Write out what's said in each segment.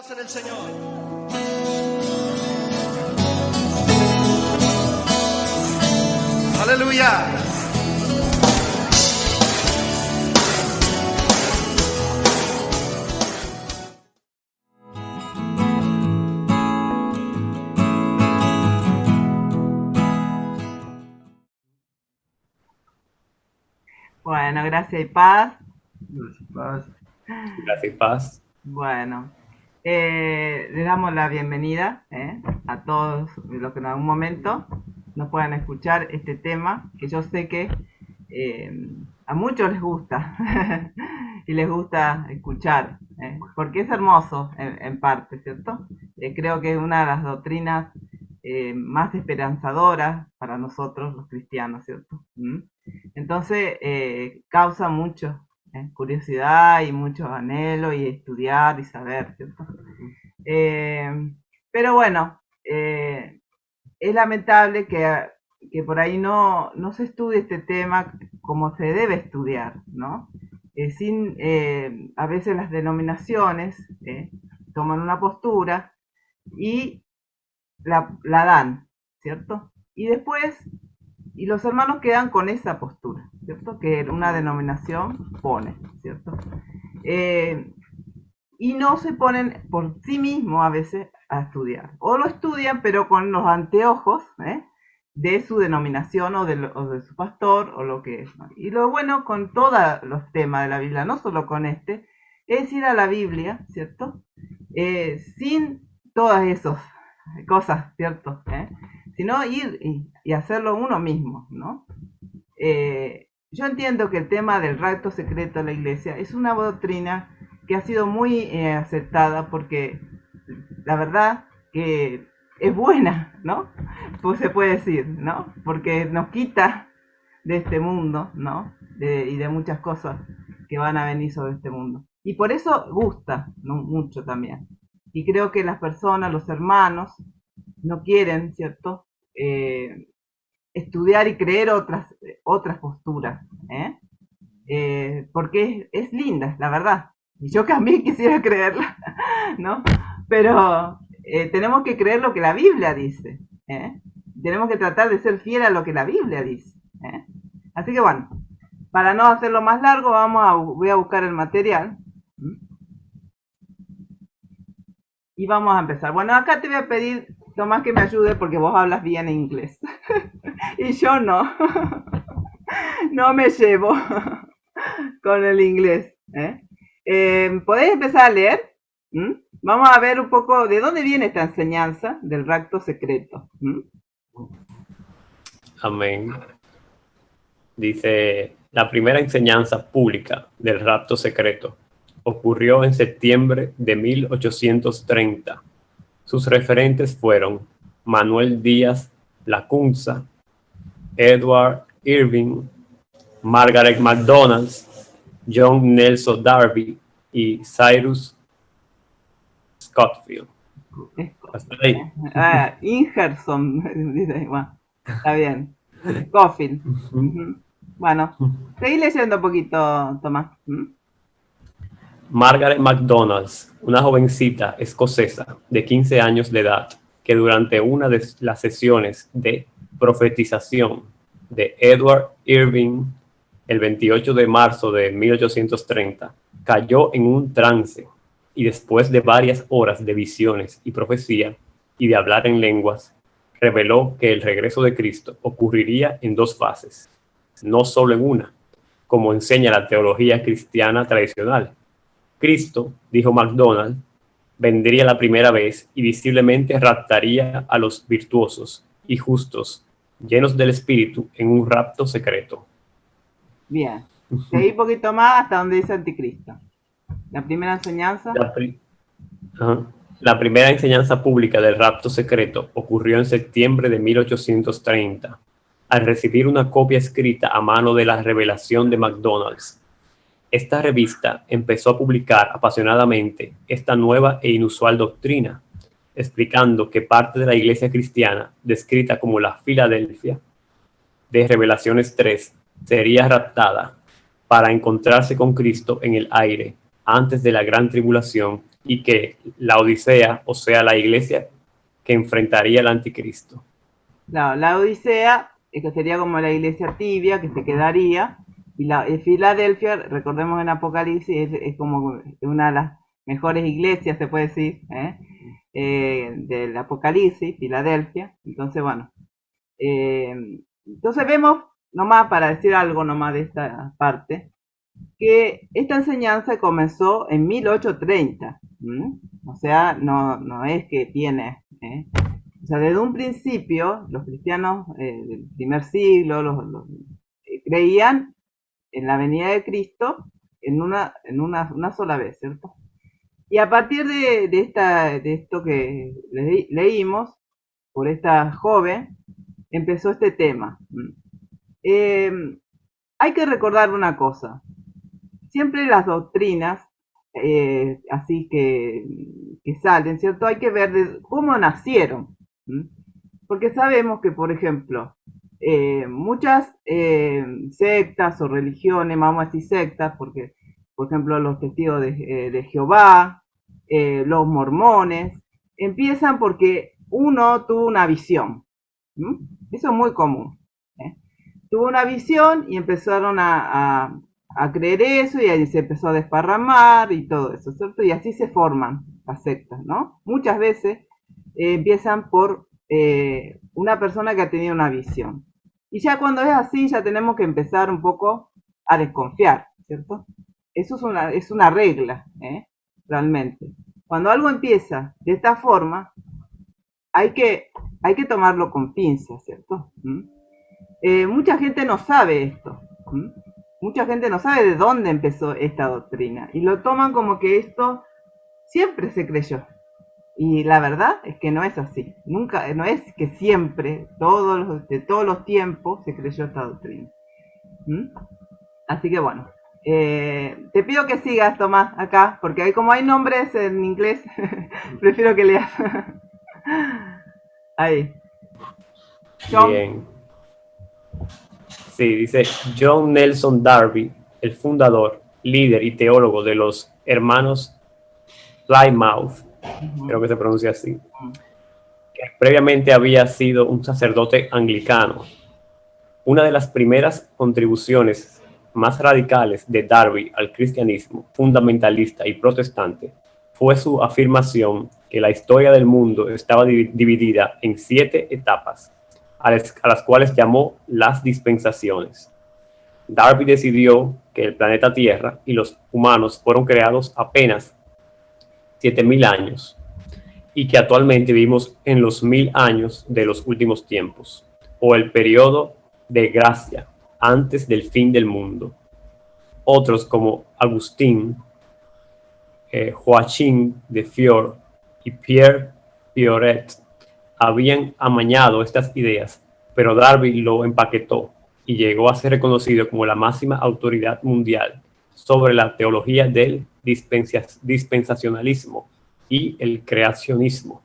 Confiamos en el Señor. Aleluya. Bueno, gracias y paz. Gracias y paz. Bueno, le damos la bienvenida a todos los que en algún momento nos puedan escuchar este tema, que yo sé que a muchos les gusta y les gusta escuchar, porque es hermoso en parte, ¿cierto? Creo que es una de las doctrinas más esperanzadoras para nosotros los cristianos, ¿cierto? Entonces, causa mucho curiosidad y mucho anhelo y estudiar y saber, ¿cierto? Pero bueno, es lamentable que por ahí no se estudie este tema como se debe estudiar, ¿no? A veces las denominaciones toman una postura y la dan, ¿cierto? Y después, y los hermanos quedan con esa postura, ¿cierto? Que una denominación pone, ¿cierto? Y no se ponen por sí mismos a veces a estudiar. O lo estudian, pero con los anteojos de su denominación o de su pastor o lo que es, ¿no? Y lo bueno con todos los temas de la Biblia, no solo con este, es ir a la Biblia, ¿cierto? Sin todas esas cosas, ¿cierto? Sino ir y hacerlo uno mismo, ¿no? Yo entiendo que el tema del rapto secreto de la iglesia es una doctrina que ha sido muy aceptada porque la verdad que es buena, ¿no? Pues se puede decir, ¿no? Porque nos quita de este mundo, ¿no? Y de muchas cosas que van a venir sobre este mundo. Y por eso gusta, ¿no? Mucho también. Y creo que las personas, los hermanos, no quieren, ¿cierto? Estudiar y creer otras posturas, porque es linda, la verdad. Y yo también quisiera creerla, ¿no? Pero tenemos que creer lo que la Biblia dice, ¿eh? Tenemos que tratar de ser fiel a lo que la Biblia dice, ¿eh? Así que bueno, para no hacerlo más largo, voy a buscar el material. Y vamos a empezar. Bueno, acá te voy a pedir, Tomás, que me ayude porque vos hablas bien inglés. Y yo no. No me llevo con el inglés. ¿Podéis empezar a leer? Vamos a ver un poco de dónde viene esta enseñanza del rapto secreto. Amén. Dice, la primera enseñanza pública del rapto secreto ocurrió en septiembre de 1830. Sus referentes fueron Manuel Díaz Lacunza, Edward Irving, Margaret MacDonald, John Nelson Darby y Cyrus Scottfield. Hasta ahí. Ingerson, dice, bueno, está bien. Scofield. Bueno, seguí leyendo un poquito, Tomás. Margaret MacDonald, una jovencita escocesa de 15 años de edad, que durante una de las sesiones de profetización de Edward Irving el 28 de marzo de 1830, cayó en un trance y después de varias horas de visiones y profecía y de hablar en lenguas, reveló que el regreso de Cristo ocurriría en dos fases, no solo en una, como enseña la teología cristiana tradicional. Cristo, dijo MacDonald, vendría la primera vez y visiblemente raptaría a los virtuosos y justos, llenos del Espíritu, en un rapto secreto. Bien, seguí un poquito más hasta donde dice Anticristo. La primera enseñanza. La primera enseñanza pública del rapto secreto ocurrió en septiembre de 1830, al recibir una copia escrita a mano de la Revelación de MacDonald. Esta revista empezó a publicar apasionadamente esta nueva e inusual doctrina, explicando que parte de la iglesia cristiana, descrita como la Filadelfia, de Revelaciones 3, sería raptada para encontrarse con Cristo en el aire antes de la gran tribulación y que la Odisea, o sea, la iglesia que enfrentaría al anticristo. La Odisea, que sería como la iglesia tibia, que se quedaría, y Filadelfia, recordemos en Apocalipsis, es como una de las mejores iglesias, se puede decir, del Apocalipsis, Filadelfia. Entonces, bueno, entonces vemos, nomás para decir algo nomás de esta parte, que esta enseñanza comenzó en 1830, ¿m? O sea, no es que tiene, o sea, desde un principio los cristianos del primer siglo creían en la venida de Cristo en una sola vez, ¿cierto? Y a partir de esto que leímos por esta joven, empezó este tema. Eh, Hay que recordar una cosa, siempre las doctrinas, así que salen, ¿cierto? Hay que ver cómo nacieron. ¿M? Porque sabemos que, por ejemplo, muchas sectas o religiones, vamos a decir sectas, porque, por ejemplo, los testigos de Jehová, los mormones, empiezan porque uno tuvo una visión. ¿M? Eso es muy común. ¿Eh? Tuvo una visión y empezaron a creer eso y ahí se empezó a desparramar y todo eso, ¿cierto? Y así se forman las sectas, ¿no? Muchas veces empiezan por una persona que ha tenido una visión. Y ya cuando es así, ya tenemos que empezar un poco a desconfiar, ¿cierto? Eso es una regla, realmente. Cuando algo empieza de esta forma, hay que tomarlo con pinzas, ¿cierto? Mucha gente no sabe esto. ¿M? Mucha gente no sabe de dónde empezó esta doctrina y lo toman como que esto siempre se creyó. Y la verdad es que no es así. Nunca, no es que siempre, de todos los tiempos, se creyó esta doctrina. ¿Mm? Así que bueno, te pido que sigas, Tomás, acá, porque como hay nombres en inglés, prefiero que leas. Ahí. John. Bien. Sí, dice John Nelson Darby, el fundador, líder y teólogo de los hermanos Plymouth, creo que se pronuncia así, que previamente había sido un sacerdote anglicano. Una de las primeras contribuciones más radicales de Darby al cristianismo fundamentalista y protestante fue su afirmación que la historia del mundo estaba dividida en 7 etapas, a las cuales llamó las dispensaciones. Darby decidió que el planeta Tierra y los humanos fueron creados apenas 7.000 años y que actualmente vivimos en los 1.000 años de los últimos tiempos, o el periodo de gracia antes del fin del mundo. Otros como Agustín, Joachim de Fior y Pierre Fioret habían amañado estas ideas, pero Darby lo empaquetó y llegó a ser reconocido como la máxima autoridad mundial sobre la teología del dispensacionalismo y el creacionismo.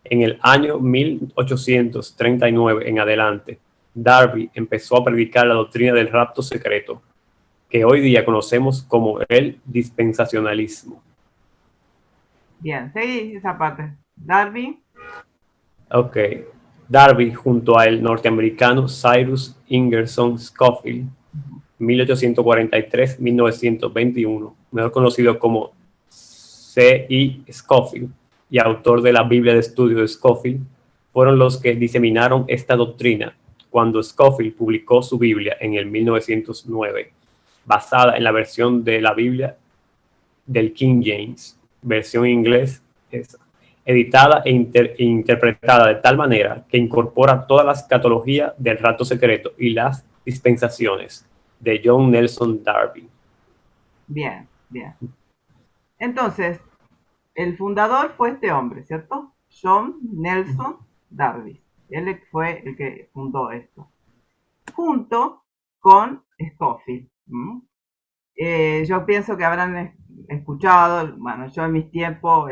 En el año 1839 en adelante, Darby empezó a predicar la doctrina del rapto secreto, que hoy día conocemos como el dispensacionalismo. Bien, seguí esa parte. Darby. Ok. Darby, junto al norteamericano Cyrus Ingerson Scofield, 1843-1921, mejor conocido como C.I. Scofield, y autor de la Biblia de Estudio de Scofield, fueron los que diseminaron esta doctrina cuando Scofield publicó su Biblia en el 1909, basada en la versión de la Biblia del King James, versión en inglés, editada e interpretada de tal manera que incorpora toda la escatología del rapto secreto y las dispensaciones de John Nelson Darby. Bien, bien. Entonces, el fundador fue este hombre, ¿cierto? John Nelson Darby. Él fue el que fundó esto. Junto con Scofield. Yo pienso que habrán escuchado, bueno, yo en mis tiempos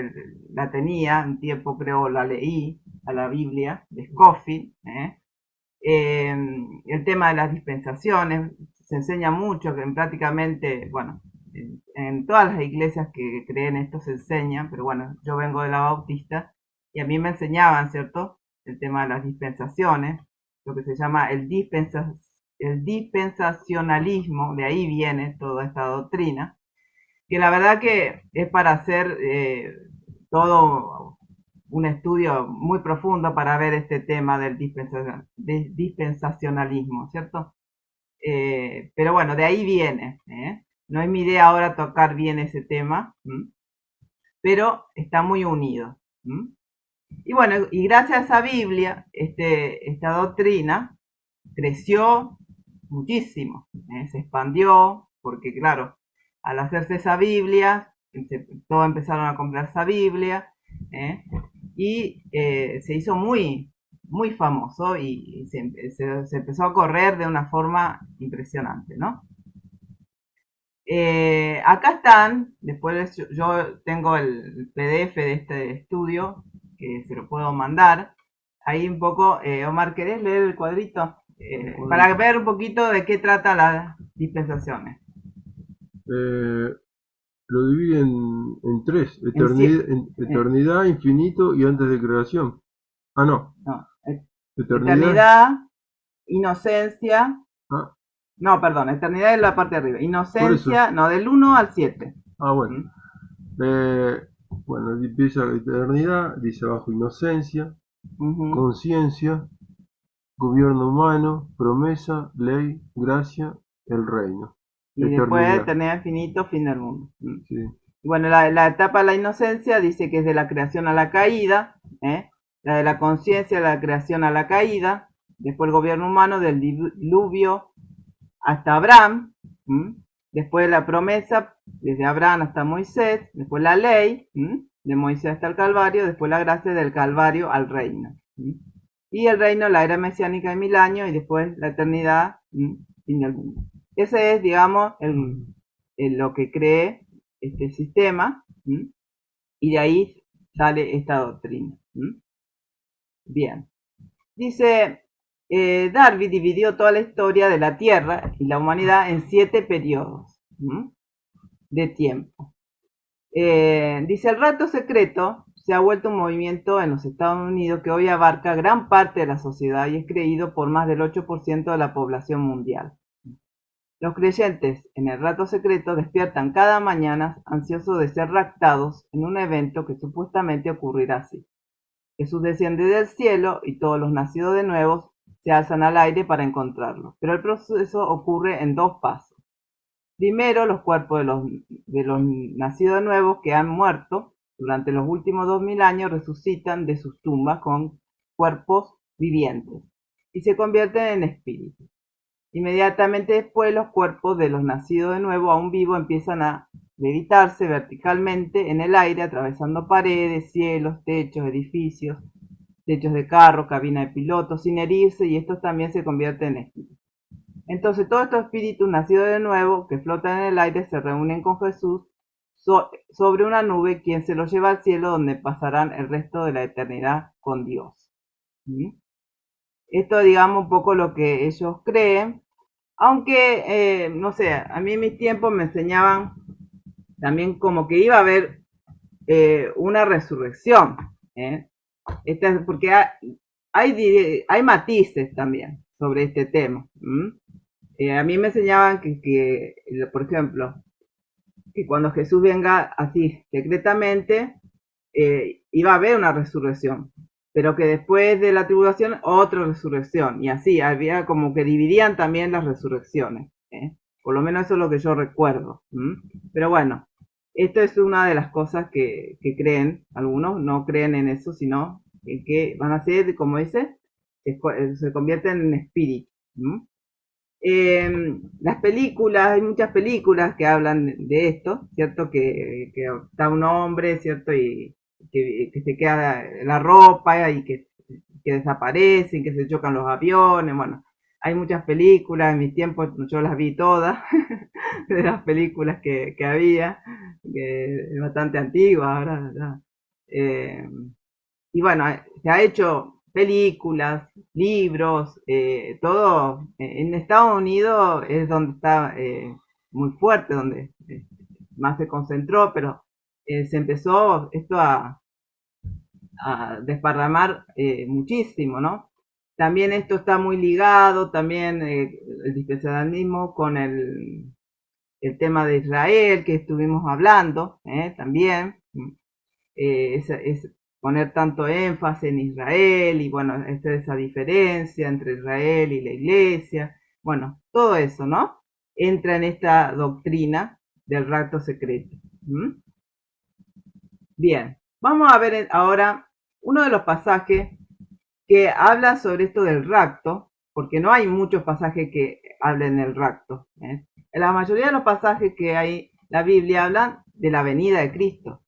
la tenía, en tiempo creo la leí, a la Biblia de Scofield. El tema de las dispensaciones, se enseña mucho que prácticamente, bueno, en todas las iglesias que creen esto se enseñan, pero bueno, yo vengo de la bautista y a mí me enseñaban, ¿cierto? El tema de las dispensaciones, lo que se llama el dispensacionalismo, de ahí viene toda esta doctrina, que la verdad que es para hacer todo un estudio muy profundo para ver este tema del dispensacionalismo, ¿cierto? Pero bueno, de ahí viene. No es mi idea ahora tocar bien ese tema, pero está muy unido. Y bueno, y gracias a esa Biblia, esta doctrina creció muchísimo, se expandió, porque claro, al hacerse esa Biblia, todos empezaron a comprar esa Biblia, ¿eh? Y se hizo muy, muy famoso y se empezó a correr de una forma impresionante, ¿no? Acá están, después yo tengo el PDF de este estudio, que se lo puedo mandar. Ahí un poco, Omar, ¿querés leer el cuadrito? Para ver un poquito de qué trata las dispensaciones. Eh, lo divide en tres, En eternidad, infinito y antes de creación. Ah, no, no, eternidad. eternidad, inocencia, Ah, no, perdón, eternidad es la parte de arriba. por eso. Inocencia, no, del 1 al 7. Ah, bueno. Bueno, empieza la eternidad, dice abajo inocencia, conciencia, gobierno humano, promesa, ley, gracia, el reino. Y después Eternidad. eternidad infinito, fin del mundo. Sí. Bueno, la etapa de la inocencia dice que es de la creación a la caída, la de la conciencia, de la creación a la caída, después el gobierno humano del diluvio hasta Abraham, después la promesa desde Abraham hasta Moisés, después la ley, de Moisés hasta el Calvario, después la gracia del Calvario al reino. Y el reino, la era mesiánica de 1000 años y después la eternidad, fin del mundo. Ese es, digamos, lo que cree este sistema, y de ahí sale esta doctrina. Bien. Dice, Darby dividió toda la historia de la Tierra y la humanidad en 7 periodos de tiempo. Dice, el rato secreto se ha vuelto un movimiento en los Estados Unidos que hoy abarca gran parte de la sociedad y es creído por más del 8% de la población mundial. Los creyentes en el rato secreto despiertan cada mañana ansiosos de ser raptados en un evento que supuestamente ocurrirá así. Jesús desciende del cielo y todos los nacidos de nuevo se alzan al aire para encontrarlo. Pero el proceso ocurre en 2 pasos. Primero, los cuerpos de los nacidos de nuevo que han muerto durante los últimos 2000 años resucitan de sus tumbas con cuerpos vivientes y se convierten en espíritus. Inmediatamente después, los cuerpos de los nacidos de nuevo aún vivos empiezan a levitarse verticalmente en el aire, atravesando paredes, cielos, techos, edificios, techos de carro, cabina de pilotos, sin herirse, y estos también se convierten en espíritus. Entonces todos estos espíritus nacidos de nuevo que flotan en el aire se reúnen con Jesús sobre una nube, quien se los lleva al cielo donde pasarán el resto de la eternidad con Dios. Esto, digamos, un poco lo que ellos creen, aunque, no sé, a mí en mis tiempos me enseñaban también como que iba a haber una resurrección, porque hay matices también sobre este tema. A mí me enseñaban por ejemplo, que cuando Jesús venga así secretamente, iba a haber una resurrección, pero que después de la tribulación otra resurrección, y así había como que dividían también las resurrecciones, por lo menos eso es lo que yo recuerdo. Pero bueno, esto es una de las cosas que creen, algunos no creen en eso, sino en que van a ser, como dice, se convierten en espíritu. Las películas, hay muchas películas que hablan de esto, ¿cierto? Que está un hombre, ¿cierto? Y que se queda la ropa y que desaparecen, que se chocan los aviones, bueno, hay muchas películas, en mis tiempos yo las vi todas, de las películas que había, que es bastante antigua ahora, ¿verdad? Y bueno, se ha hecho películas, libros, todo. En Estados Unidos es donde está muy fuerte, donde más se concentró, pero se empezó esto a desparramar muchísimo, ¿no? También esto está muy ligado, también el dispensacionalismo con el tema de Israel que estuvimos hablando, también. Es poner tanto énfasis en Israel y bueno, esa diferencia entre Israel y la iglesia, bueno, todo eso, ¿no? Entra en esta doctrina del rapto secreto. Bien, vamos a ver ahora uno de los pasajes que habla sobre esto del rapto, porque no hay muchos pasajes que hablen del rapto. En la mayoría de los pasajes que hay en la Biblia hablan de la venida de Cristo,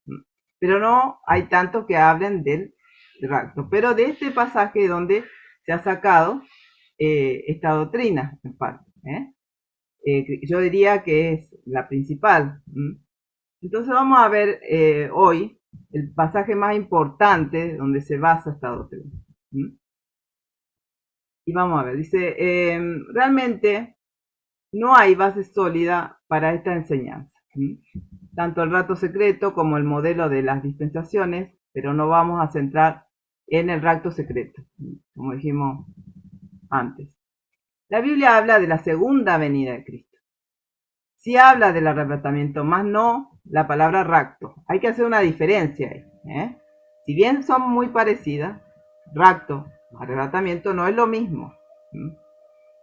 pero no hay tantos que hablen del rapto. Pero de este pasaje donde se ha sacado esta doctrina, en parte. Yo diría que es la principal. Entonces vamos a ver hoy el pasaje más importante donde se basa esta doctrina. Y vamos a ver, dice, realmente no hay base sólida para esta enseñanza. Tanto el rapto secreto como el modelo de las dispensaciones, pero no vamos a centrar en el rapto secreto, como dijimos antes. La Biblia habla de la segunda venida de Cristo. Sí habla del arrebatamiento, más no la palabra rapto. Hay que hacer una diferencia ahí. Si bien son muy parecidas, rapto, arrebatamiento no es lo mismo.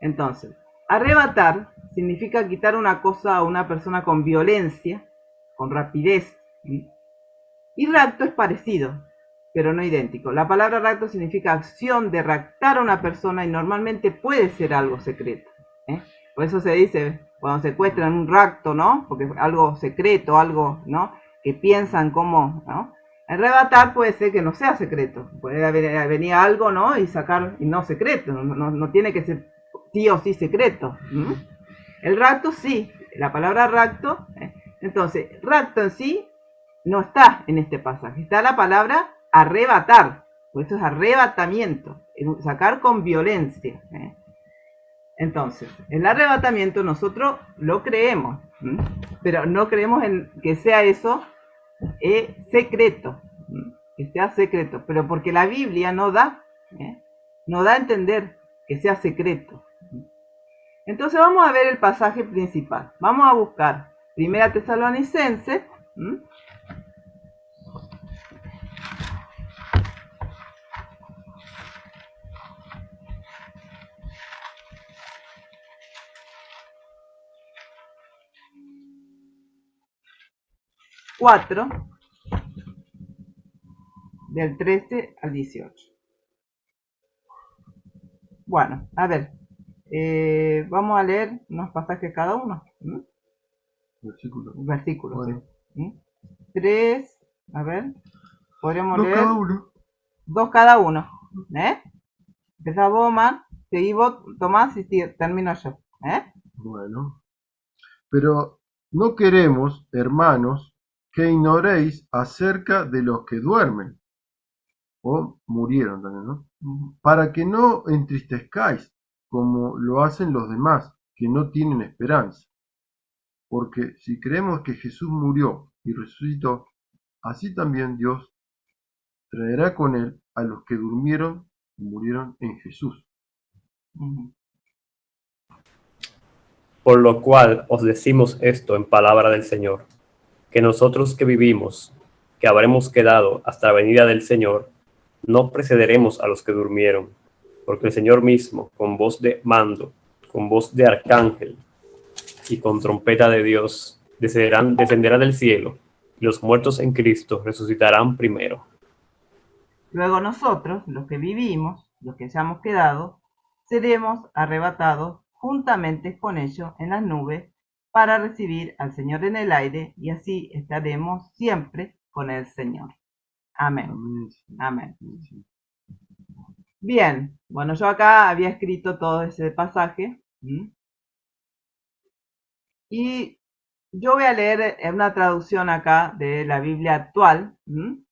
Entonces, arrebatar significa quitar una cosa a una persona con violencia, con rapidez. Y rapto es parecido, pero no idéntico. La palabra rapto significa acción de raptar a una persona y normalmente puede ser algo secreto. Por eso se dice, cuando secuestran un rapto, ¿no? Porque es algo secreto, algo, ¿no? Que piensan cómo, ¿no? Arrebatar puede ser que no sea secreto. Puede venir algo, ¿no? Y sacar, y no secreto. No tiene que ser sí o sí secreto. El rapto sí. La palabra rapto. Entonces, rapto en sí no está en este pasaje. Está la palabra arrebatar. Pues esto es arrebatamiento. Sacar con violencia. Entonces, el arrebatamiento nosotros lo creemos, pero no creemos en que sea eso secreto, que sea secreto, pero porque la Biblia no da a entender que sea secreto. Entonces vamos a ver el pasaje principal. Vamos a buscar Primera Tesalonicenses, 4, del 13 al 18. Bueno, a ver, vamos a leer unos pasajes cada uno. Versículos. Bueno. ¿Sí? 3, a ver, podríamos leer. Cada uno. 2 cada uno. Empezás vos, Man, seguís vos, Tomás, y termino yo. Bueno, pero no queremos, hermanos, que ignoréis acerca de los que duermen, o murieron también, ¿no? Para que no entristezcáis, como lo hacen los demás, que no tienen esperanza. Porque si creemos que Jesús murió y resucitó, así también Dios traerá con él a los que durmieron y murieron en Jesús. Por lo cual os decimos esto en palabra del Señor, que nosotros que vivimos, que habremos quedado hasta la venida del Señor, no precederemos a los que durmieron, porque el Señor mismo, con voz de mando, con voz de arcángel y con trompeta de Dios, descenderá del cielo, y los muertos en Cristo resucitarán primero. Luego nosotros, los que vivimos, los que hayamos quedado, seremos arrebatados juntamente con ellos en las nubes para recibir al Señor en el aire, y así estaremos siempre con el Señor. Amén. Amén. Bien, bueno, yo acá había escrito todo ese pasaje. Y yo voy a leer una traducción acá de la Biblia actual. En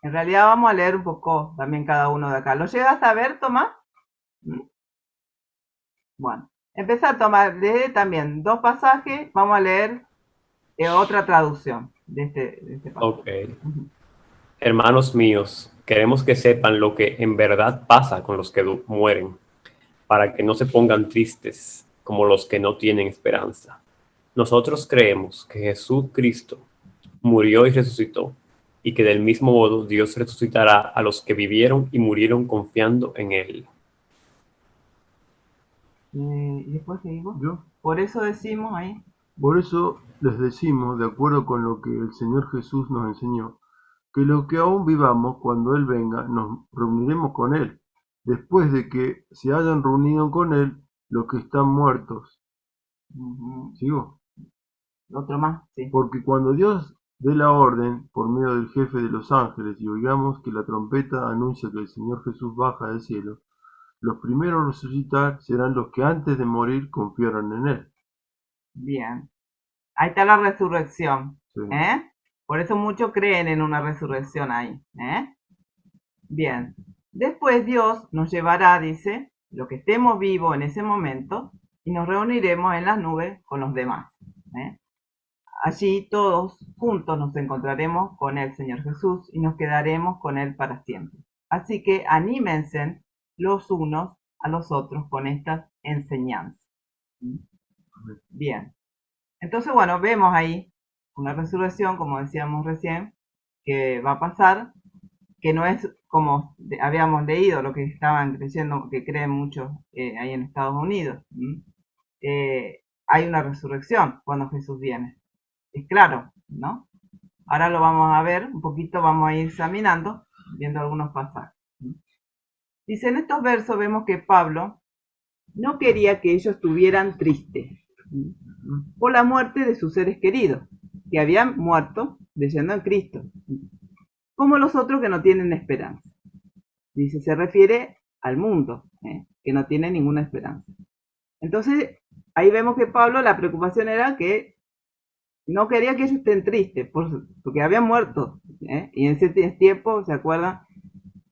realidad vamos a leer un poco también cada uno de acá. ¿Lo llegas a ver, Tomás? Bueno, empezá a tomar, lee también 2 pasajes. Vamos a leer otra traducción de este pasaje. Ok. Hermanos míos, queremos que sepan lo que en verdad pasa con los que mueren, para que no se pongan tristes como los que no tienen esperanza. Nosotros creemos que Jesucristo murió y resucitó, y que del mismo modo Dios resucitará a los que vivieron y murieron confiando en Él. Y después seguimos. ¿Yo? Por eso decimos ahí. Por eso les decimos, de acuerdo con lo que el Señor Jesús nos enseñó, que lo que aún vivamos, cuando Él venga, nos reuniremos con Él, después de que se hayan reunido con Él los que están muertos. ¿Sigo? Otro más, sí. Porque cuando Dios dé la orden por medio del jefe de los ángeles y oigamos que la trompeta anuncia que el Señor Jesús baja del cielo, los primeros a resucitar serán los que antes de morir confiaron en Él. Bien. Ahí está la resurrección. Sí. Por eso muchos creen en una resurrección ahí. Bien. Después Dios nos llevará, dice, lo que estemos vivos en ese momento, y nos reuniremos en las nubes con los demás. Allí todos juntos nos encontraremos con el Señor Jesús y nos quedaremos con Él para siempre. Así que anímense los unos a los otros con estas enseñanzas. Bien. Entonces, bueno, vemos ahí una resurrección, como decíamos recién, que va a pasar, que no es como habíamos leído lo que estaban creyendo, que creen muchos ahí en Estados Unidos. Hay una resurrección cuando Jesús viene. Es claro, ¿no? Ahora lo vamos a ver un poquito, vamos a ir examinando, viendo algunos pasajes. Dice, en estos versos vemos que Pablo no quería que ellos estuvieran tristes por la muerte de sus seres queridos, que habían muerto creyendo en Cristo, como los otros que no tienen esperanza. Dice, se refiere al mundo, que no tiene ninguna esperanza. Entonces, ahí vemos que Pablo, la preocupación era que no quería que ellos estén tristes, porque habían muerto, y en ese tiempo, ¿se acuerdan?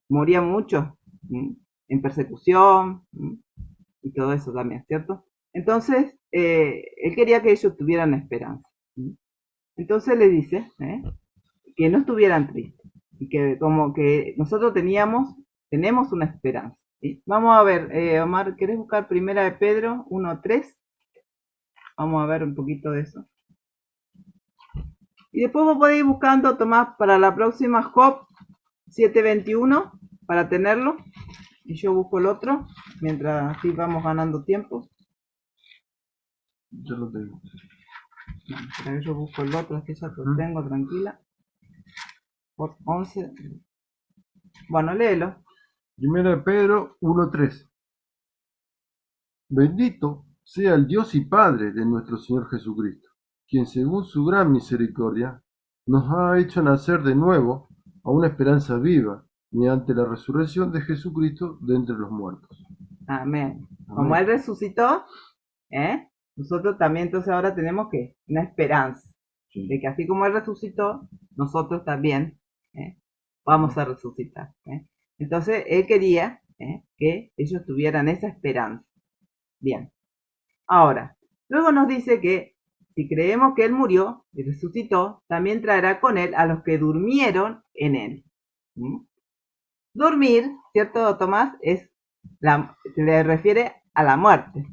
Morían muchos, en persecución, y todo eso también, ¿cierto? Entonces, él quería que ellos tuvieran esperanza. Entonces le dice que no estuvieran tristes, y que como que nosotros tenemos una esperanza. ¿Sí? Vamos a ver, Omar, ¿querés buscar Primera de Pedro 1:3? Vamos a ver un poquito de eso. Y después vos podéis ir buscando, Tomás, para la próxima Job 7:21, para tenerlo. Y yo busco el otro, mientras así vamos ganando tiempo. Yo lo tengo. No, yo busco el otro, así ya lo tengo, tranquila. Por 11. Bueno, léelo. Primera de Pedro 1:3. Bendito sea el Dios y Padre de nuestro Señor Jesucristo, quien según su gran misericordia nos ha hecho nacer de nuevo a una esperanza viva mediante la resurrección de Jesucristo de entre los muertos. Amén. Como Él resucitó, nosotros también entonces ahora tenemos que una esperanza de que así como Él resucitó, nosotros también vamos a resucitar. Entonces Él quería que ellos tuvieran esa esperanza. Bien. Ahora, luego nos dice que si creemos que Él murió y resucitó, también traerá con Él a los que durmieron en Él. Dormir, ¿cierto, Tomás? Se le refiere a la muerte.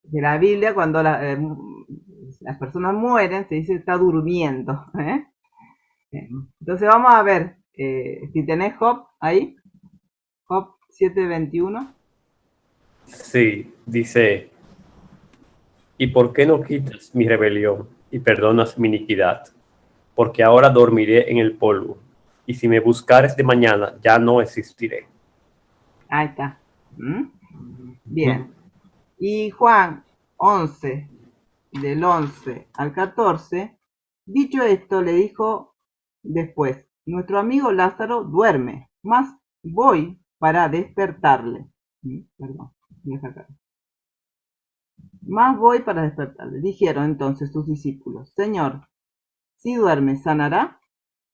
De la Biblia, cuando las personas mueren, se dice está durmiendo. Entonces vamos a ver, si tenés Job ahí, Job 7:21. Sí, dice, ¿y por qué no quitas mi rebelión y perdonas mi iniquidad? Porque ahora dormiré en el polvo, y si me buscares de mañana, ya no existiré. Ahí está. Bien. Y Juan 11, del 11 al 14, dicho esto, le dijo después, nuestro amigo Lázaro duerme, mas voy para despertarle. Perdón, más voy para despertarle. Dijeron entonces sus discípulos, Señor, si duerme, ¿sanará?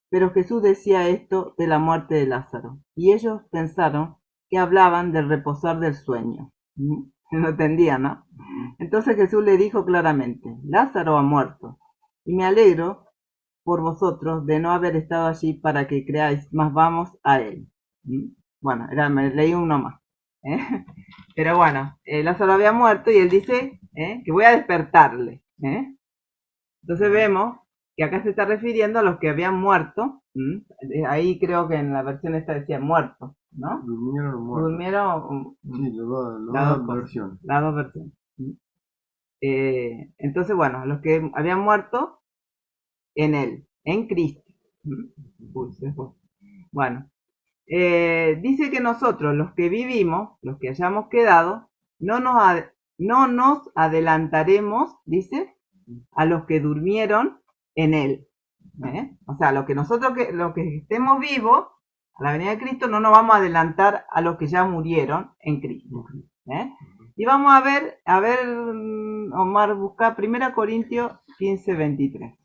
Pero Jesús decía esto de la muerte de Lázaro, y ellos pensaron que hablaban del reposar del sueño. No entendían, ¿no? Entonces Jesús le dijo claramente, Lázaro ha muerto, y me alegro por vosotros de no haber estado allí para que creáis, más vamos a él. Bueno, me leí uno más. Pero bueno, Lázaro había muerto y él dice que voy a despertarle. Entonces vemos que acá se está refiriendo a los que habían muerto. Ahí creo que en la versión esta decía muerto, ¿no? Durmieron o muertos. Durmieron. Sí, las dos versiones. Las dos versiones. Entonces, bueno, los que habían muerto en él, en Cristo. Uy, se fue. Bueno, dice que nosotros, los que vivimos, los que hayamos quedado, no nos adelantaremos, dice, a los que durmieron en él. O sea, los que estemos vivos, a la venida de Cristo, no nos vamos a adelantar a los que ya murieron en Cristo. Y vamos a ver, Omar, busca 1 Corintios 15, 23.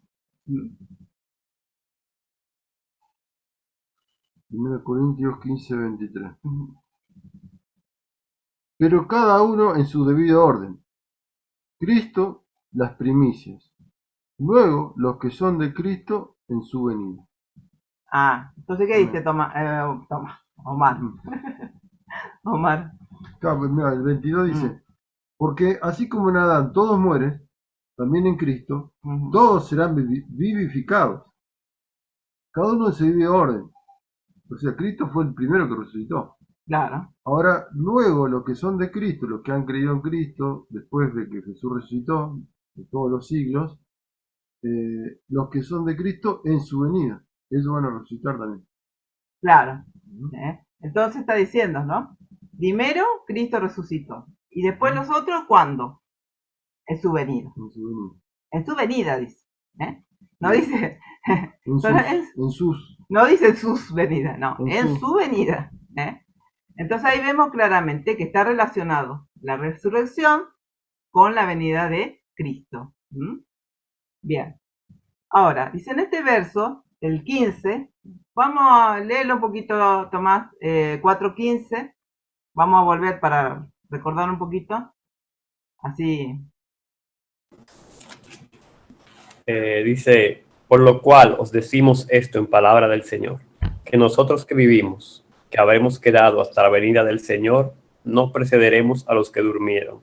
1 Corintios 15, 23. Pero cada uno en su debido orden. Cristo, las primicias. Luego, los que son de Cristo en su venida. Entonces, ¿qué dice Omar? Omar. Claro, pues mira, el 22 dice, porque así como en Adán todos mueren, también en Cristo, todos serán vivificados. Cada uno en su debido orden. O sea, Cristo fue el primero que resucitó. Claro. Ahora, luego, los que son de Cristo, los que han creído en Cristo, después de que Jesús resucitó, de todos los siglos, los que son de Cristo en su venida, ellos van a resucitar también. Claro. Entonces está diciendo, ¿no? Primero, Cristo resucitó. Y después los otros, ¿cuándo? En su venida. En su venida. En su venida, dice. No dice... No dice en sus venidas, no, en su venida. Entonces ahí vemos claramente que está relacionado la resurrección con la venida de Cristo. Bien. Ahora, dice en este verso, el 15, vamos a leerlo un poquito, Tomás, 4:15. Vamos a volver para recordar un poquito. Así. Dice, por lo cual os decimos esto en palabra del Señor, que nosotros que vivimos, que habremos quedado hasta la venida del Señor, no precederemos a los que durmieron.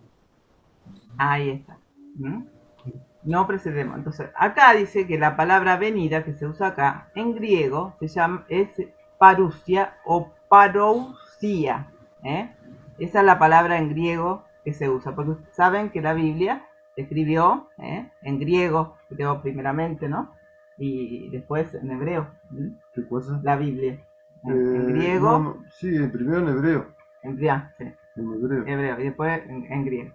Ahí está. No precedemos. Entonces, acá dice que la palabra venida que se usa acá, en griego, es parousia o parousia. Esa es la palabra en griego que se usa, porque saben que la Biblia se escribió en griego primeramente, ¿no? Y después en hebreo. ¿Qué cosa? La Biblia. En griego. No, sí, primero en hebreo. Sí. En hebreo. Y después en griego.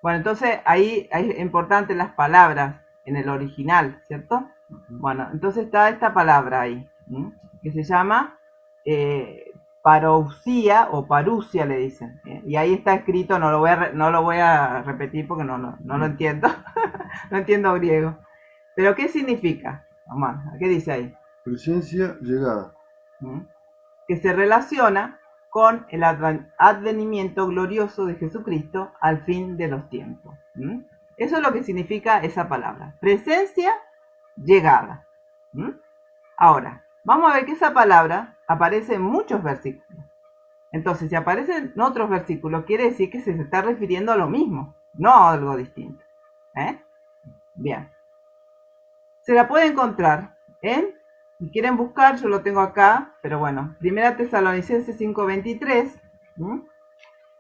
Bueno, entonces ahí es importante las palabras en el original, ¿cierto? Bueno, entonces está esta palabra ahí, que se llama parousia o parusia, le dicen. Y ahí está escrito, no lo voy a repetir porque no lo entiendo. No entiendo griego. Pero ¿qué significa? Omar, ¿qué dice ahí? Presencia, llegada. Que se relaciona con el advenimiento glorioso de Jesucristo al fin de los tiempos. Eso es lo que significa esa palabra. Presencia, llegada. Ahora, vamos a ver que esa palabra aparece en muchos versículos. Entonces, si aparece en otros versículos, quiere decir que se está refiriendo a lo mismo, no a algo distinto. Bien. Se la puede encontrar si quieren buscar, yo lo tengo acá, pero bueno, 1 Tesalonicenses 5:23,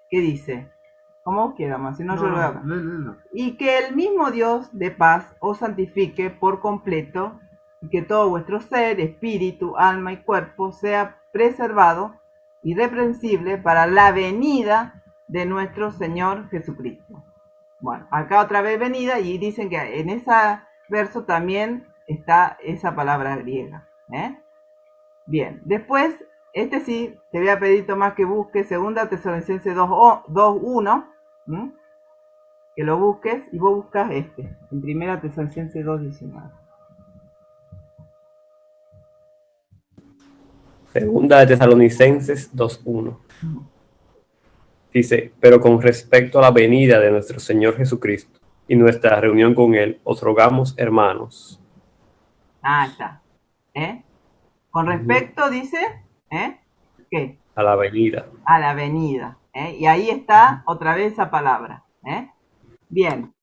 ¿qué dice? ¿Cómo quedamos? Si no, yo lo veo acá. Y que el mismo Dios de paz os santifique por completo, y que todo vuestro ser, espíritu, alma y cuerpo sea preservado, irreprensible, para la venida de nuestro Señor Jesucristo. Bueno, acá otra vez venida, y dicen que en ese verso también está esa palabra griega. Bien, después, sí, te voy a pedir, Tomás, que busques 2 Tesalonicenses 2:1, que lo busques, y vos buscas en 1 Tesalonicenses 2:19. Segunda de Tesalonicenses 2:1. Dice, pero con respecto a la venida de nuestro Señor Jesucristo y nuestra reunión con Él, os rogamos, hermanos. Está. Con respecto, dice, ¿qué? A la venida. A la venida. Y ahí está otra vez esa palabra. Bien.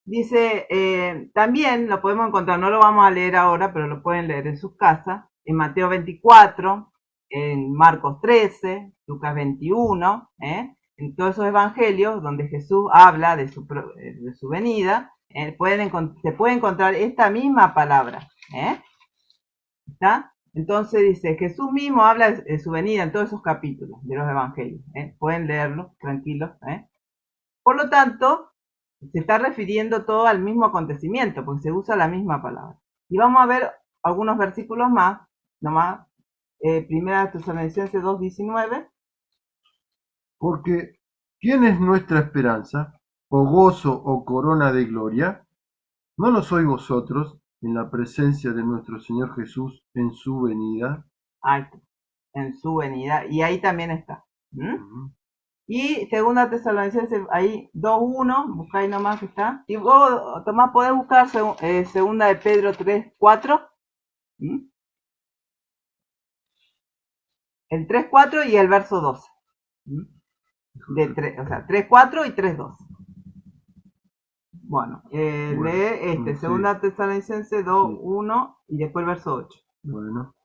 Dice, también lo podemos encontrar, no lo vamos a leer ahora, pero lo pueden leer en sus casas, en Mateo 24, en Marcos 13, Lucas 21, en todos esos evangelios donde Jesús habla de su venida, se puede encontrar esta misma palabra. ¿Está? Entonces dice, Jesús mismo habla de su venida en todos esos capítulos de los evangelios. Pueden leerlo, tranquilos. Por lo tanto, se está refiriendo todo al mismo acontecimiento, porque se usa la misma palabra. Y vamos a ver algunos versículos más, nomás. Primera Tesalonicenses 2:19. Porque, ¿quién es nuestra esperanza, o gozo, o corona de gloria? ¿No lo sois vosotros en la presencia de nuestro Señor Jesús en su venida? Ahí está, en su venida. Y ahí también está. Ujú. Y segunda Tesalonicenses, ahí 2:1, buscáis nomás que está. Y vos, Tomás, podés buscar segunda de Pedro 3:4. El 3:4 y el verso 12. O sea, 3:4 y 3:12. Bueno, lee sí. segunda Tesalonicenses 2:1 y después el verso 8. Bueno.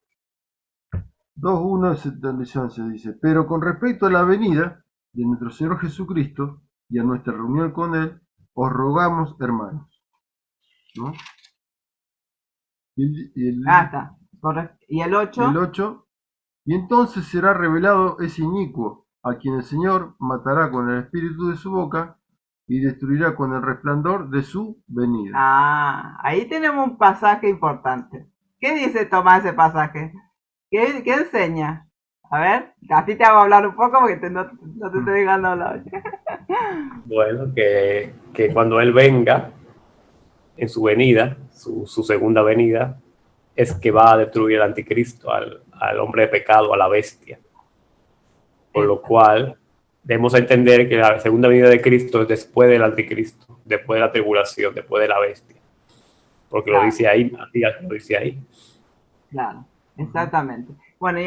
2:1 se dice, pero con respecto a la venida de nuestro Señor Jesucristo y a nuestra reunión con Él, os rogamos, hermanos. ¿No? Está. Correcto. Y el 8. El 8, y entonces será revelado ese inicuo, a quien el Señor matará con el espíritu de su boca y destruirá con el resplandor de su venida. Ahí tenemos un pasaje importante. ¿Qué dice Tomás ese pasaje? ¿Qué enseña? A ver, así te hago hablar un poco porque no te estoy dejando hablar. Bueno, que cuando Él venga, en su venida, su segunda venida, es que va a destruir al anticristo, al hombre de pecado, a la bestia. Por lo cual, debemos entender que la segunda venida de Cristo es después del anticristo, después de la tribulación, después de la bestia. Porque Claro. lo dice ahí, Matías lo dice ahí. Claro, exactamente. Bueno,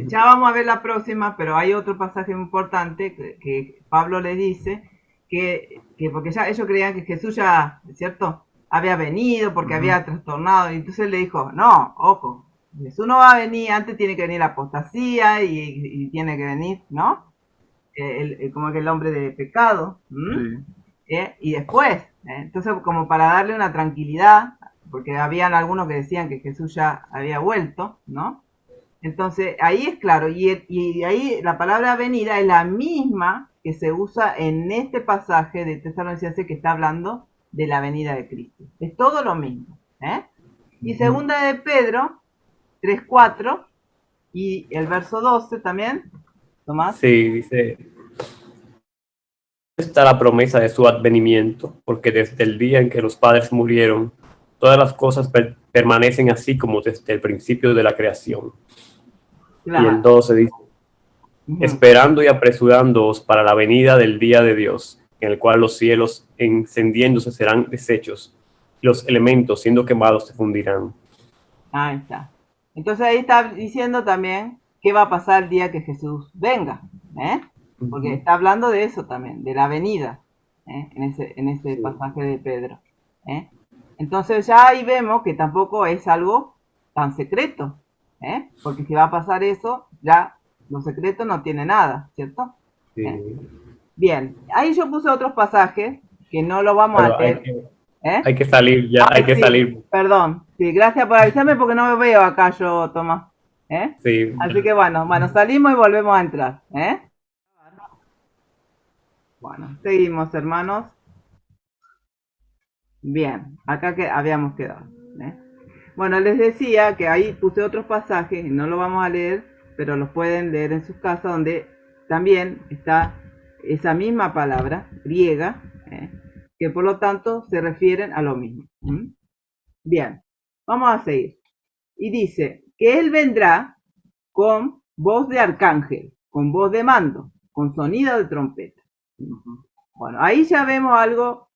ya vamos a ver la próxima, pero hay otro pasaje importante que Pablo le dice que porque ya ellos creían que Jesús ya, ¿cierto? Había venido porque había trastornado, y entonces le dijo, no, ojo, Jesús no va a venir, antes tiene que venir la apostasía y tiene que venir, ¿no? Como que el hombre de pecado, Sí. y después, entonces como para darle una tranquilidad, porque habían algunos que decían que Jesús ya había vuelto, ¿no? Entonces ahí es claro, y ahí la palabra venida es la misma que se usa en este pasaje de Tesalonicenses que está hablando de la venida de Cristo. Es todo lo mismo. Y segunda de Pedro 3:4 y el verso 12 también, Tomás. Sí, dice, está la promesa de su advenimiento, porque desde el día en que los padres murieron, todas las cosas permanecen así como desde el principio de la creación. Claro. Y el 12 dice, esperando y apresurándoos para la venida del día de Dios, en el cual los cielos encendiéndose serán deshechos, y los elementos siendo quemados se fundirán. Ahí está. Entonces ahí está diciendo también qué va a pasar el día que Jesús venga, porque está hablando de eso también, de la venida, en ese pasaje de Pedro. Entonces ya ahí vemos que tampoco es algo tan secreto, porque si va a pasar eso, ya lo secreto no tiene nada, ¿cierto? Sí. Bien, ahí yo puse otros pasajes que no lo vamos a leer. Hay que salir ya, hay que salir. Perdón, sí, gracias por avisarme porque no me veo acá yo, Tomás. Sí. Así que bueno, salimos y volvemos a entrar. Bueno, seguimos, hermanos. Bien, acá que habíamos quedado. Bueno, les decía que ahí puse otros pasajes, no lo vamos a leer, pero los pueden leer en sus casas, donde también está esa misma palabra griega, que por lo tanto se refieren a lo mismo. Bien, vamos a seguir. Y dice que él vendrá con voz de arcángel, con voz de mando, con sonido de trompeta. Bueno, ahí ya vemos algo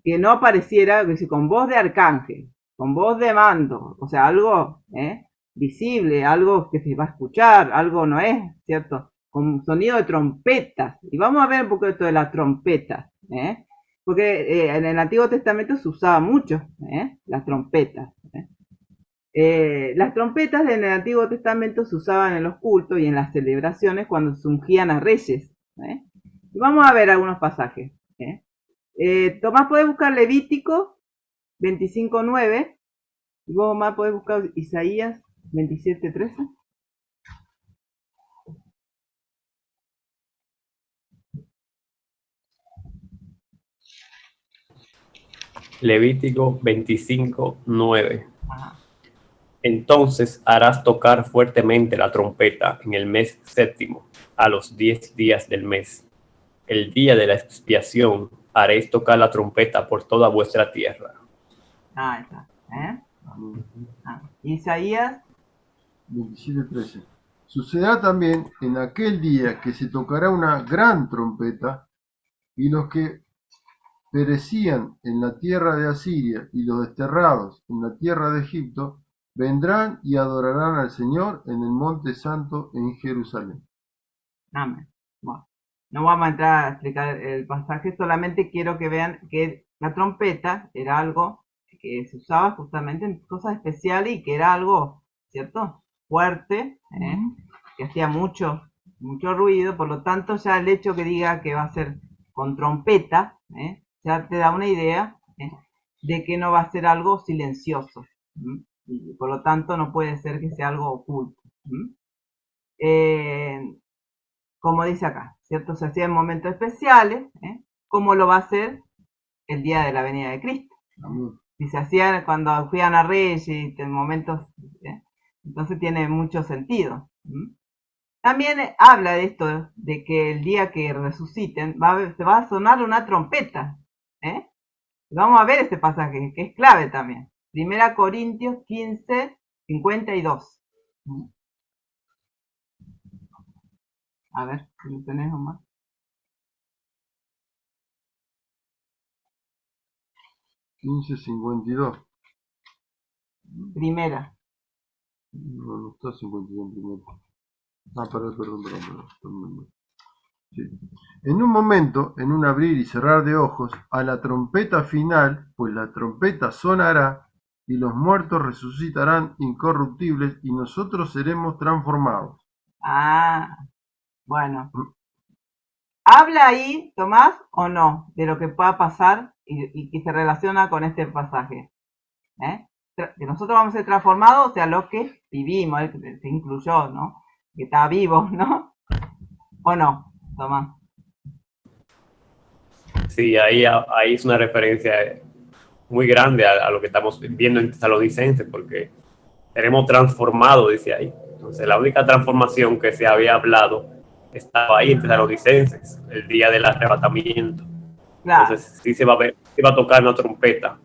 que no apareciera con voz de arcángel, con voz de mando, o sea, algo visible, algo que se va a escuchar, algo no es, ¿cierto? Con sonido de trompetas. Y vamos a ver un poco esto de las trompetas, porque en el Antiguo Testamento se usaba mucho las trompetas. Las trompetas en el Antiguo Testamento se usaban en los cultos y en las celebraciones cuando se ungían a reyes. Y vamos a ver algunos pasajes. Tomás puede buscar Levítico 25:9 y vos más podés buscar Isaías 27:13. Levítico 25:9. Entonces harás tocar fuertemente la trompeta en el mes séptimo, a los 10 días del mes. El día de la expiación haréis tocar la trompeta por toda vuestra tierra. Ah, está. Isaías 27:13. Sucederá también en aquel día que se tocará una gran trompeta, y los que perecían en la tierra de Asiria y los desterrados en la tierra de Egipto vendrán y adorarán al Señor en el monte santo en Jerusalén. Amén. Bueno, no vamos a entrar a explicar el pasaje, solamente quiero que vean que la trompeta era algo que se usaba justamente en cosas especiales y que era algo, ¿cierto? Fuerte, que hacía mucho ruido, por lo tanto ya el hecho que diga que va a ser con trompeta, ya te da una idea de que no va a ser algo silencioso, y por lo tanto no puede ser que sea algo oculto. Como dice acá, ¿cierto? Se hacía en momentos especiales, como lo va a hacer el día de la venida de Cristo. Si se hacía cuando fían a Reyes y en momentos, entonces tiene mucho sentido. También habla de esto, de que el día que resuciten se va a sonar una trompeta. Vamos a ver este pasaje, que es clave también. 1 Corintios 15:52. A ver, si lo tenés más. $15.52. Primera. No está 52 primero. Perdón. Sí. En un momento, en un abrir y cerrar de ojos, a la trompeta final, pues la trompeta sonará y los muertos resucitarán incorruptibles y nosotros seremos transformados. Ah, bueno. ¿Habla ahí, Tomás, o no, de lo que pueda pasar y que se relaciona con este pasaje? Que nosotros vamos a ser transformados, o sea, lo que vivimos, que se incluyó, ¿no? Que está vivo, ¿no? ¿O no, Tomás? Sí, ahí es una referencia muy grande a lo que estamos viendo en Tesalonicenses, porque seremos transformados, dice ahí. Entonces, la única transformación que se había hablado estaba ahí en Tesalonicenses, el día del arrebatamiento. Claro. Entonces, sí se va a tocar una trompeta.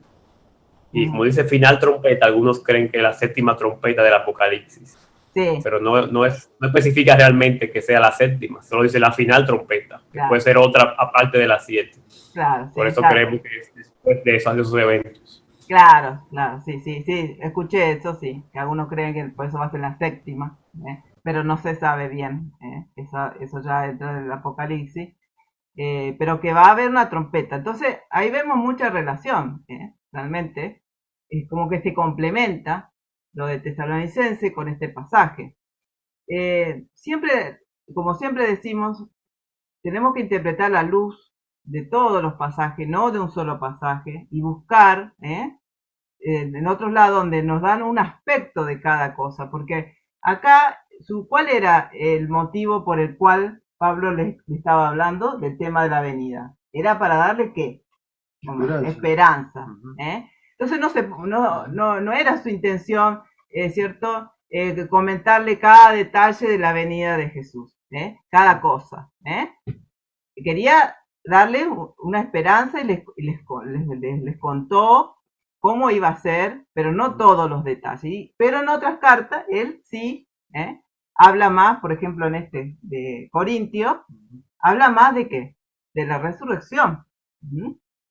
Y como dice final trompeta, algunos creen que es la séptima trompeta del Apocalipsis. Sí. Pero no especifica realmente que sea la séptima, solo dice la final trompeta, que puede ser otra aparte de las 7. Claro, por eso creemos que es después de esos eventos. Claro, sí, escuché eso, sí, que algunos creen que por eso va a ser la séptima, pero no se sabe bien, eso ya entra en el Apocalipsis, pero que va a haber una trompeta. Entonces, ahí vemos mucha relación, realmente, es como que se complementa lo de Tesalonicense con este pasaje. Como siempre decimos, tenemos que interpretar la luz de todos los pasajes, no de un solo pasaje, y buscar en otros lados donde nos dan un aspecto de cada cosa, porque acá, ¿cuál era el motivo por el cual Pablo le estaba hablando del tema de la venida? Era para darle ¿qué? Esperanza. Entonces no era su intención, ¿cierto? Comentarle cada detalle de la venida de Jesús, cada cosa. Quería darle una esperanza y les contó cómo iba a ser, pero no todos los detalles. Pero en otras cartas, él sí habla más, por ejemplo, en este de Corintio, habla más de qué? De la resurrección.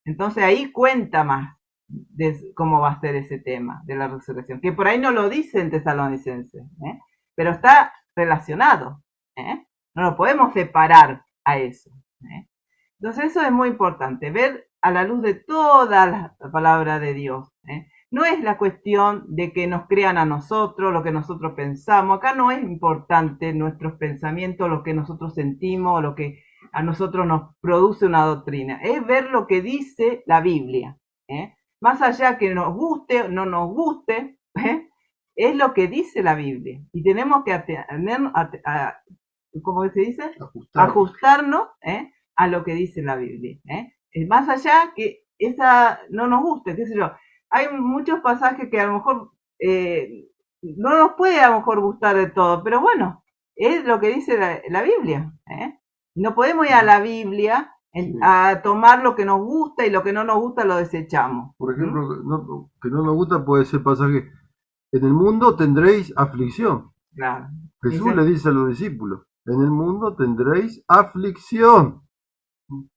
Entonces ahí cuenta más de cómo va a ser ese tema de la resurrección, que por ahí no lo dice en Tesalonicenses, pero está relacionado, no lo podemos separar a eso. Entonces eso es muy importante, ver a la luz de toda la palabra de Dios. No es la cuestión de que nos crean a nosotros, lo que nosotros pensamos. Acá no es importante nuestros pensamientos, lo que nosotros sentimos, lo que a nosotros nos produce una doctrina. Es ver lo que dice la Biblia. Más allá que nos guste o no nos guste, es lo que dice la Biblia. Y tenemos que ¿cómo se dice? Ajustarnos a lo que dice la Biblia. Más allá que esa no nos guste, qué sé yo. Hay muchos pasajes que a lo mejor no nos puede a lo mejor gustar de todo, pero bueno, es lo que dice la Biblia. No podemos ir a la Biblia a tomar lo que nos gusta y lo que no nos gusta lo desechamos. Por ejemplo, que no nos gusta puede ser pasaje. En el mundo tendréis aflicción. Claro. Jesús le dice a los discípulos, en el mundo tendréis aflicción.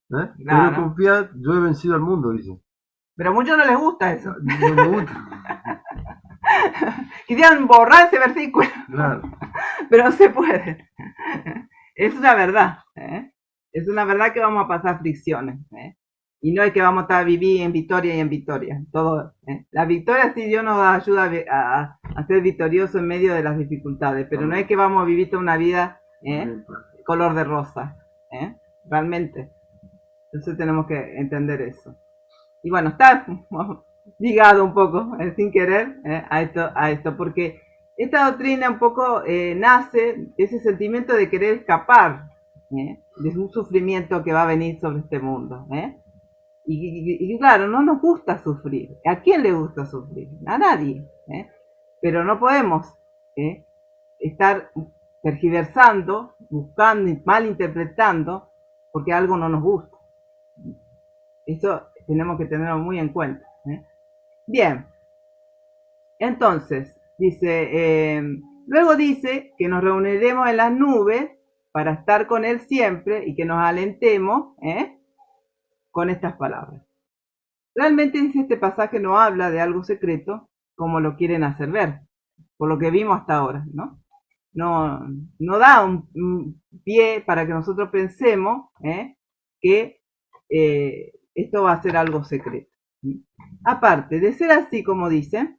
Claro. Pero confiad, yo he vencido al mundo, dice. Pero a muchos no les gusta eso. No me gusta. Querían borrar ese versículo. Claro. Pero no se puede. Es una verdad. Es una verdad que vamos a pasar aflicciones. Y no es que vamos a estar a vivir en victoria y en victoria. Todo, la victoria sí Dios nos ayuda a ser victorioso en medio de las dificultades. Pero no es que vamos a vivir toda una vida color de rosa. Realmente. Entonces tenemos que entender eso. Y bueno, está ligado un poco, sin querer, a esto, porque esta doctrina un poco nace de ese sentimiento de querer escapar de un sufrimiento que va a venir sobre este mundo. Y claro, no nos gusta sufrir. ¿A quién le gusta sufrir? A nadie. Pero no podemos estar tergiversando, buscando, malinterpretando, porque algo no nos gusta. Eso tenemos que tenerlo muy en cuenta. Bien, entonces, dice, luego dice que nos reuniremos en las nubes para estar con Él siempre y que nos alentemos con estas palabras. Realmente este pasaje no habla de algo secreto como lo quieren hacer ver, por lo que vimos hasta ahora, ¿no? No da un pie para que nosotros pensemos que esto va a ser algo secreto. Aparte de ser así como dice,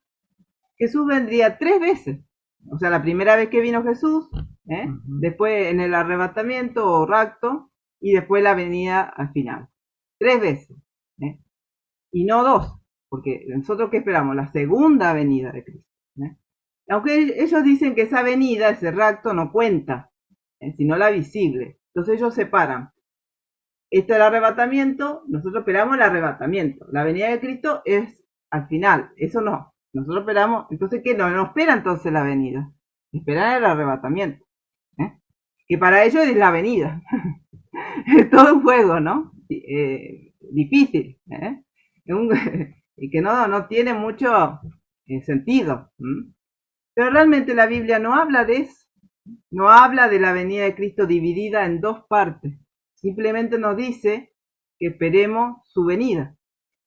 Jesús vendría 3 veces. O sea, la primera vez que vino Jesús, después en el arrebatamiento o rapto, y después la venida al final. 3 veces. Y no 2, porque nosotros ¿qué esperamos? La segunda venida de Cristo. Aunque ellos dicen que esa venida, ese rapto, no cuenta, sino la visible. Entonces ellos separan. Esto es el arrebatamiento, nosotros esperamos el arrebatamiento. La venida de Cristo es al final, eso no. Nosotros esperamos, entonces ¿qué? No espera entonces la venida. Esperan el arrebatamiento. Que para ellos es la venida. Es todo un juego, ¿no? Difícil. Y que no tiene mucho sentido. Pero realmente la Biblia no habla de eso. No habla de la venida de Cristo dividida en 2 partes. Simplemente nos dice que esperemos su venida.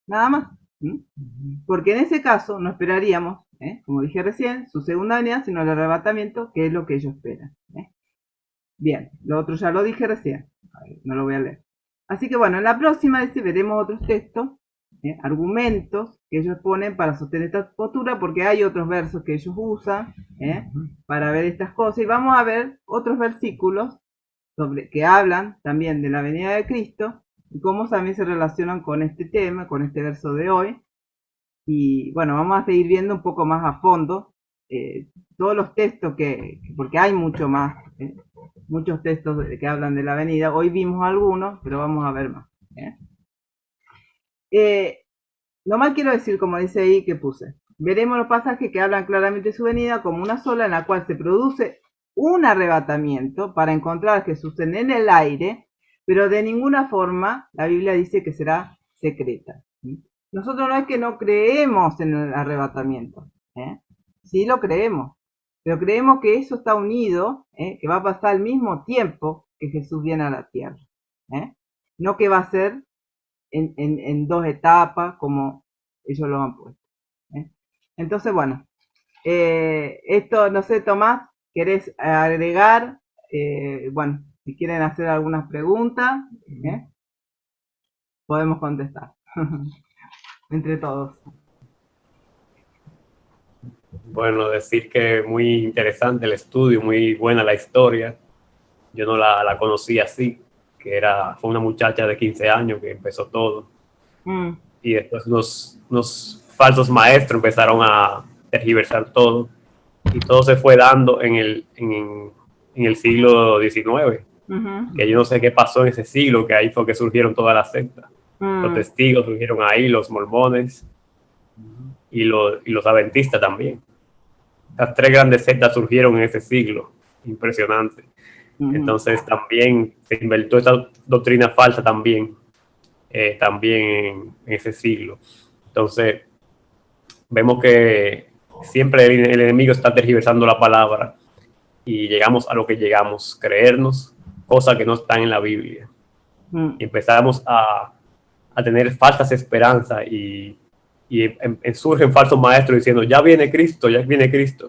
Nada más. Porque en ese caso no esperaríamos, como dije recién, su segunda venida, sino el arrebatamiento, que es lo que ellos esperan. Bien, lo otro ya lo dije recién. No lo voy a leer. Así que bueno, en la próxima veremos otros textos, argumentos que ellos ponen para sostener esta postura, porque hay otros versos que ellos usan para ver estas cosas. Y vamos a ver otros versículos que hablan también de la venida de Cristo y cómo también se relacionan con este tema, con este verso de hoy. Y bueno, vamos a seguir viendo un poco más a fondo todos los textos porque hay mucho más, muchos textos que hablan de la venida. Hoy vimos algunos, pero vamos a ver más. Nomás quiero decir, como dice ahí que puse, veremos los pasajes que hablan claramente de su venida como una sola en la cual se produce un arrebatamiento para encontrar a Jesús en el aire, pero de ninguna forma la Biblia dice que será secreta. Nosotros no es que no creemos en el arrebatamiento, sí lo creemos, pero creemos que eso está unido, que va a pasar al mismo tiempo que Jesús viene a la tierra, no que va a ser en dos etapas, como ellos lo han puesto. Entonces, bueno, esto, no sé, Tomás, ¿querés agregar? Bueno, si quieren hacer algunas preguntas, podemos contestar entre todos. Bueno, decir que muy interesante el estudio, muy buena la historia. Yo no la conocí así, que fue una muchacha de 15 años que empezó todo. Y después unos falsos maestros empezaron a tergiversar todo. Y todo se fue dando en el siglo XIX. Que yo no sé qué pasó en ese siglo, que ahí fue que surgieron todas las sectas. Los testigos surgieron ahí, los mormones y los adventistas también. Las tres grandes sectas surgieron en ese siglo, impresionante. Entonces también se inventó esta doctrina falsa también en ese siglo. Entonces vemos que siempre el enemigo está tergiversando la palabra y llegamos a lo que llegamos, creernos cosas que no están en la Biblia. Y empezamos a tener falsas esperanzas y surgen falsos maestros diciendo, ya viene Cristo,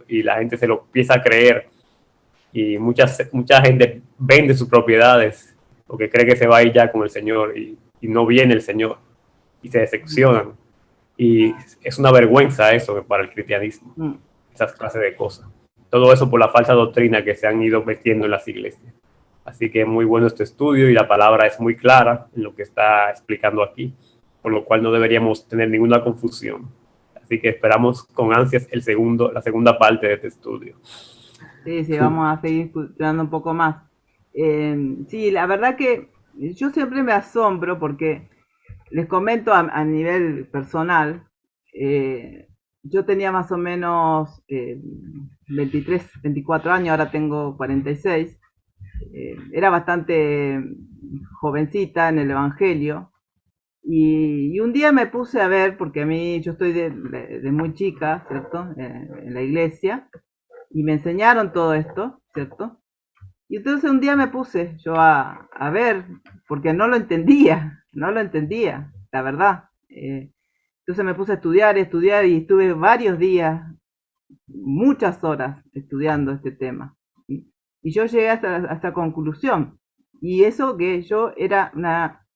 y la gente se lo empieza a creer y mucha gente vende sus propiedades porque cree que se va a ir ya con el Señor y no viene el Señor y se decepcionan y es una vergüenza eso para el cristianismo, esas clases de cosas, todo eso por la falsa doctrina que se han ido metiendo en las iglesias. Así que es muy bueno este estudio y la palabra es muy clara en lo que está explicando aquí, por lo cual no deberíamos tener ninguna confusión. Así que esperamos con ansias la segunda parte de este estudio. Sí, vamos a seguir estudiando un poco más. Sí, la verdad que yo siempre me asombro porque les comento a nivel personal, yo tenía más o menos 23, 24 años, ahora tengo 46. Era bastante jovencita en el Evangelio y un día me puse a ver, porque a mí yo estoy de muy chica, ¿cierto? En la iglesia y me enseñaron todo esto, ¿cierto? Y entonces un día me puse yo a ver, porque no lo entendía, la verdad. Entonces me puse a estudiar y estuve varios días, muchas horas estudiando este tema. Y yo llegué hasta esta conclusión. Y eso que yo era una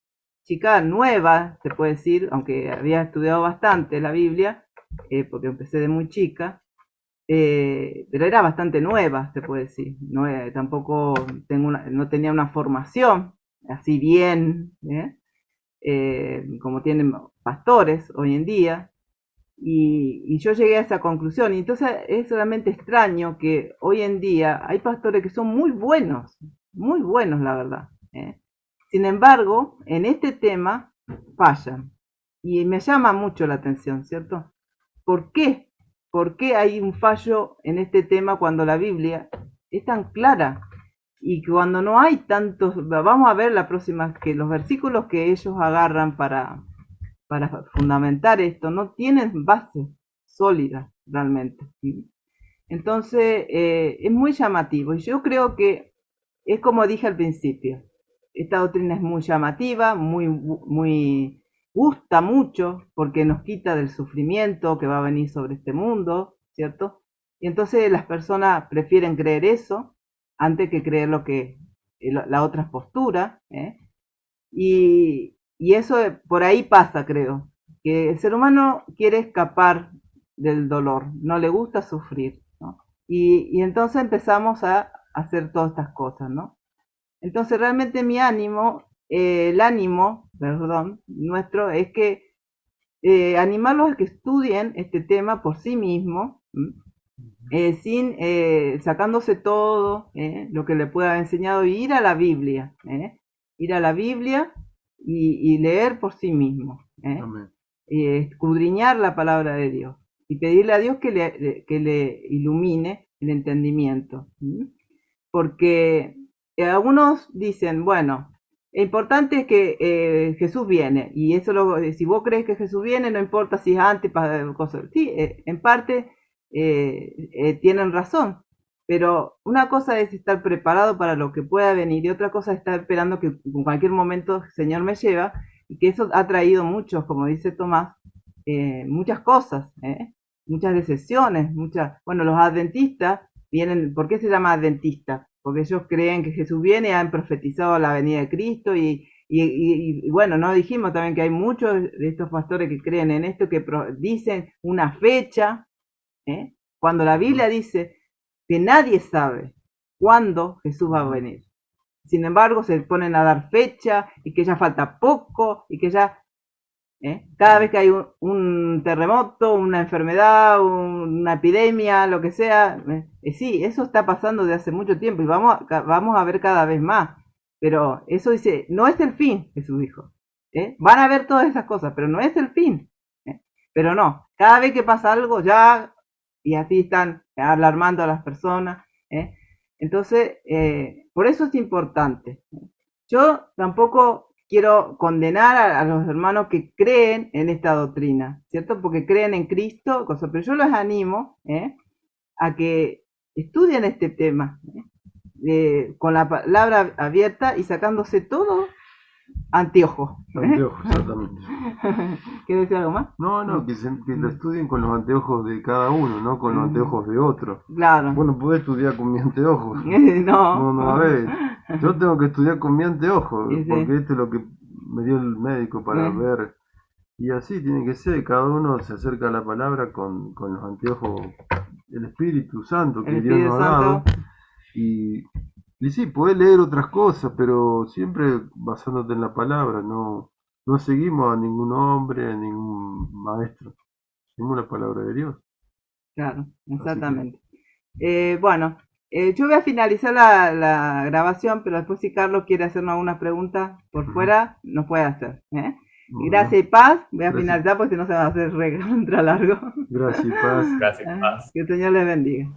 chica nueva, se puede decir, aunque había estudiado bastante la Biblia, porque empecé de muy chica, pero era bastante nueva, se puede decir. No, tampoco no tenía una formación así bien, como tienen pastores hoy en día. Y yo llegué a esa conclusión. Y entonces es realmente extraño que hoy en día hay pastores que son muy buenos, la verdad. Sin embargo, en este tema fallan. Y me llama mucho la atención, ¿cierto? ¿Por qué? ¿Por qué hay un fallo en este tema cuando la Biblia es tan clara? Y cuando no hay tantos, vamos a ver la próxima, que los versículos que ellos agarran para fundamentar esto no tienen base sólida realmente. Entonces es muy llamativo y yo creo que es como dije al principio, esta doctrina es muy llamativa, muy gusta mucho porque nos quita del sufrimiento que va a venir sobre este mundo, ¿cierto? Y entonces las personas prefieren creer eso antes que creer lo que la otra postura, y eso por ahí pasa, creo, que el ser humano quiere escapar del dolor, no le gusta sufrir, ¿no? Y entonces empezamos a hacer todas estas cosas, ¿no? Entonces realmente el ánimo, perdón, nuestro es que animarlos a que estudien este tema por sí mismos, sin sacándose todo lo que le pueda haber enseñado y ir a la Biblia, y leer por sí mismo, y escudriñar la palabra de Dios y pedirle a Dios que le ilumine el entendimiento, porque algunos dicen, bueno, lo importante es que Jesús viene y si vos crees que Jesús viene, no importa si es antes, cosas. Sí, en parte tienen razón, pero una cosa es estar preparado para lo que pueda venir y otra cosa es estar esperando que en cualquier momento el Señor me lleva y que eso ha traído muchos, como dice Tomás, muchas cosas, muchas decepciones, bueno, los adventistas vienen, ¿por qué se llama adventista? Porque ellos creen que Jesús viene y han profetizado la venida de Cristo y bueno, no dijimos también que hay muchos de estos pastores que creen en esto, que dicen una fecha, cuando la Biblia dice que nadie sabe cuándo Jesús va a venir. Sin embargo, se ponen a dar fecha y que ya falta poco y que ya cada vez que hay un terremoto, una enfermedad, una epidemia, lo que sea, sí, eso está pasando desde hace mucho tiempo y vamos a ver cada vez más. Pero eso dice, no es el fin, Jesús dijo. Van a ver todas esas cosas, pero no es el fin. Pero no, cada vez que pasa algo ya, y así están alarmando a las personas. Entonces, por eso es importante. Yo tampoco quiero condenar a los hermanos que creen en esta doctrina, ¿cierto? Porque creen en Cristo, pero yo los animo a que estudien este tema con la palabra abierta y sacándose todo anteojos. Anteojos, exactamente. ¿Quieres decir algo más? No, que lo estudien con los anteojos de cada uno, no con los anteojos de otro. Claro. Bueno, podés estudiar con mis anteojos. No, a ver. Yo tengo que estudiar con mi anteojo, Sí. porque esto es lo que me dio el médico para ver. Y así tiene que ser, cada uno se acerca a la palabra con los anteojos del Espíritu Santo que Dios nos ha dado. Y sí, podés leer otras cosas, pero siempre basándote en la palabra, no seguimos a ningún hombre, a ningún maestro, seguimos la palabra de Dios. Claro, exactamente. Bueno, yo voy a finalizar la grabación, pero después si Carlos quiere hacernos alguna pregunta por fuera, nos puede hacer. Gracias y paz. Voy a finalizar porque si no se va a hacer recontra largo. Gracias y paz. Gracias y paz. Que el Señor les bendiga.